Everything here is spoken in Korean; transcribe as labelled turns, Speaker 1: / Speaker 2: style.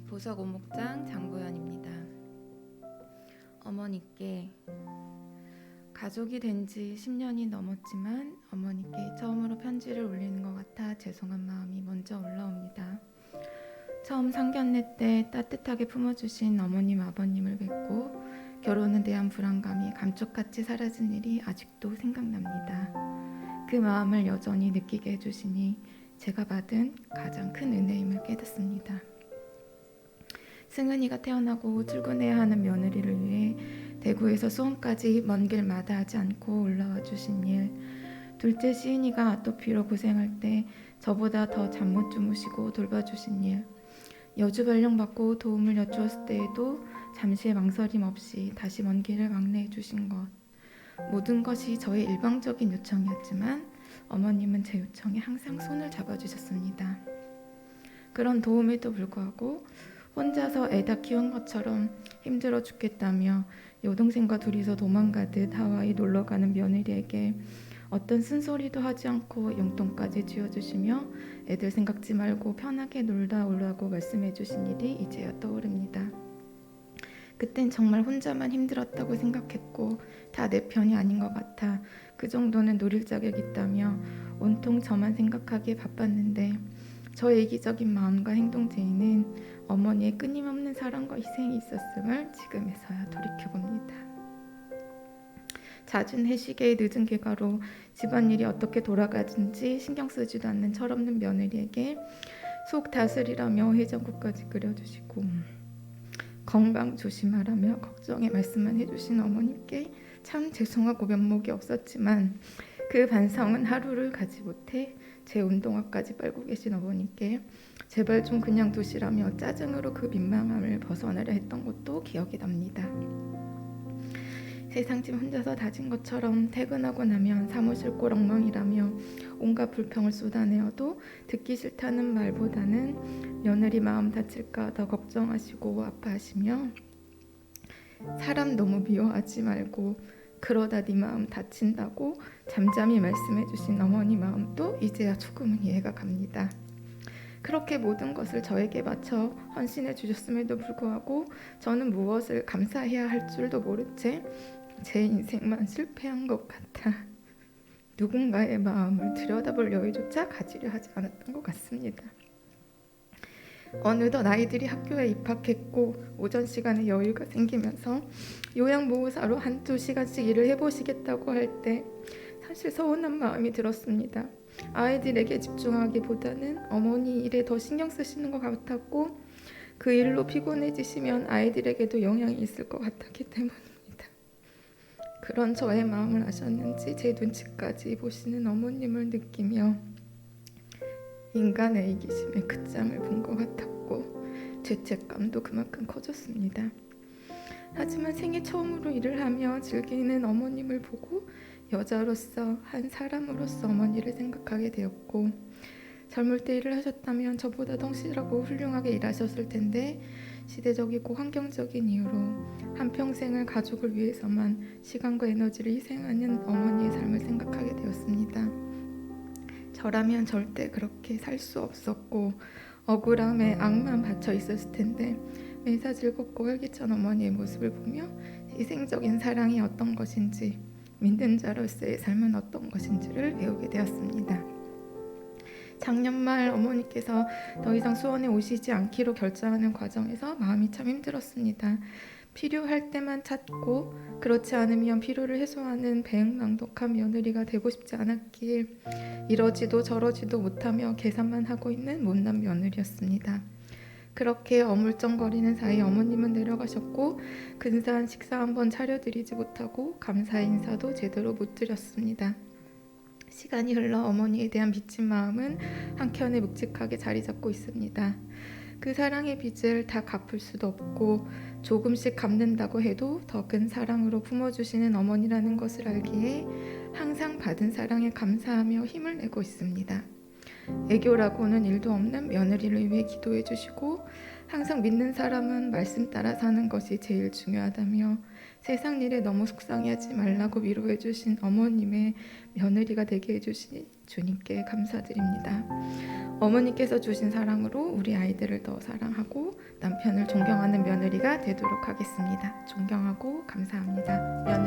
Speaker 1: 보석 오목장 장보연입니다. 어머니께 가족이 된 지 10년이 넘었지만 어머니께 처음으로 편지를 올리는 것 같아 죄송한 마음이 먼저 올라옵니다. 처음 상견례 때 따뜻하게 품어주신 어머님 아버님을 뵙고 결혼에 대한 불안감이 감쪽같이 사라진 일이 아직도 생각납니다. 그 마음을 여전히 느끼게 해주시니 제가 받은 가장 큰 은혜임을 깨닫습니다. 승은이가 태어나고 출근해야 하는 며느리를 위해 대구에서 수원까지 먼 길 마다하지 않고 올라와 주신 일, 둘째 시은이가 아토피로 고생할 때 저보다 더 잠 못 주무시고 돌봐주신 일, 여주 발령받고 도움을 여쭈었을 때에도 잠시의 망설임 없이 다시 먼 길을 왕래해 주신 것, 모든 것이 저의 일방적인 요청이었지만 어머님은 제 요청에 항상 손을 잡아주셨습니다. 그런 도움에도 불구하고 혼자서 애다 키운 것처럼 힘들어 죽겠다며 여동생과 둘이서 도망가듯 하와이 놀러가는 며느리에게 어떤 쓴소리도 하지 않고 용돈까지 쥐어주시며 애들 생각지 말고 편하게 놀다 오라고 말씀해 주신 일이 이제야 떠오릅니다. 그땐 정말 혼자만 힘들었다고 생각했고 다 내 편이 아닌 것 같아 그 정도는 노릴 자격이 있다며 온통 저만 생각하기에 바빴는데 저의 이기적인 마음과 행동제에는 어머니의 끊임없는 사랑과 희생이 있었음을 지금에서야 돌이켜봅니다. 잦은 회식에 늦은 결과로 집안일이 어떻게 돌아가는지 신경 쓰지도 않는 철없는 며느리에게 속 다스리라며 해장국까지 끓여주시고 건강 조심하라며 걱정의 말씀만 해주신 어머니께 참 죄송하고 면목이 없었지만 그 반성은 하루를 가지 못해 제 운동화까지 빨고 계신 어머니께 제발 좀 그냥 두시라며 짜증으로 그 민망함을 벗어나려 했던 것도 기억이 납니다. 세상짐 혼자서 다진 것처럼 퇴근하고 나면 사무실 꼴 엉망이라며 온갖 불평을 쏟아내어도 듣기 싫다는 말보다는 며느리 마음 다칠까 더 걱정하시고 아파하시며 사람 너무 미워하지 말고 그러다 네 마음 다친다고 잠잠히 말씀해 주신 어머니 마음도 이제야 조금은 이해가 갑니다. 그렇게 모든 것을 저에게 바쳐 헌신해 주셨음에도 불구하고 저는 무엇을 감사해야 할 줄도 모른 채 제 인생만 실패한 것 같아 누군가의 마음을 들여다볼 여유조차 가지려 하지 않았던 것 같습니다. 어느덧 아이들이 학교에 입학했고 오전 시간에 여유가 생기면서 요양보호사로 한두 시간씩 일을 해보시겠다고 할 때 사실 서운한 마음이 들었습니다. 아이들에게 집중하기보다는 어머니 일에 더 신경 쓰시는 것 같았고 그 일로 피곤해지시면 아이들에게도 영향이 있을 것 같았기 때문입니다. 그런 저의 마음을 아셨는지 제 눈치까지 보시는 어머님을 느끼며 인간의 이기심에 끝장을 본 것 같았고 죄책감도 그만큼 커졌습니다. 하지만 생애 처음으로 일을 하며 즐기는 어머님을 보고 여자로서 한 사람으로서 어머니를 생각하게 되었고 젊을 때 일을 하셨다면 저보다 덩실하고 훌륭하게 일하셨을 텐데 시대적이고 환경적인 이유로 한평생을 가족을 위해서만 시간과 에너지를 희생하는 어머니의 삶을 생각하게 되었습니다. 저라면 절대 그렇게 살 수 없었고 억울함에 악만 받쳐 있었을 텐데 매사 즐겁고 활기찬 어머니의 모습을 보며 희생적인 사랑이 어떤 것인지 믿는 자로서의 삶은 어떤 것인지를 배우게 되었습니다. 작년 말 어머니께서 더 이상 수원에 오시지 않기로 결정하는 과정에서 마음이 참 힘들었습니다. 필요할 때만 찾고 그렇지 않으면 피로를 해소하는 배은망덕한 며느리가 되고 싶지 않았길 이러지도 저러지도 못하며 계산만 하고 있는 못난 며느리였습니다. 그렇게 어물쩡거리는 사이 어머님은 내려가셨고 근사한 식사 한번 차려드리지 못하고 감사 인사도 제대로 못 드렸습니다. 시간이 흘러 어머니에 대한 빚진 마음은 한켠에 묵직하게 자리 잡고 있습니다. 그 사랑의 빚을 다 갚을 수도 없고 조금씩 갚는다고 해도 더 큰 사랑으로 품어주시는 어머니라는 것을 알기에 항상 받은 사랑에 감사하며 힘을 내고 있습니다. 애교라고는 일도 없는 며느리를 위해 기도해 주시고 항상 믿는 사람은 말씀 따라 사는 것이 제일 중요하다며 세상 일에 너무 속상해하지 말라고 위로해 주신 어머님의 며느리가 되게 해주신 주님께 감사드립니다. 어머니께서 주신 사랑으로 우리 아이들을 더 사랑하고 남편을 존경하는 며느리가 되도록 하겠습니다. 존경하고 감사합니다. 며느리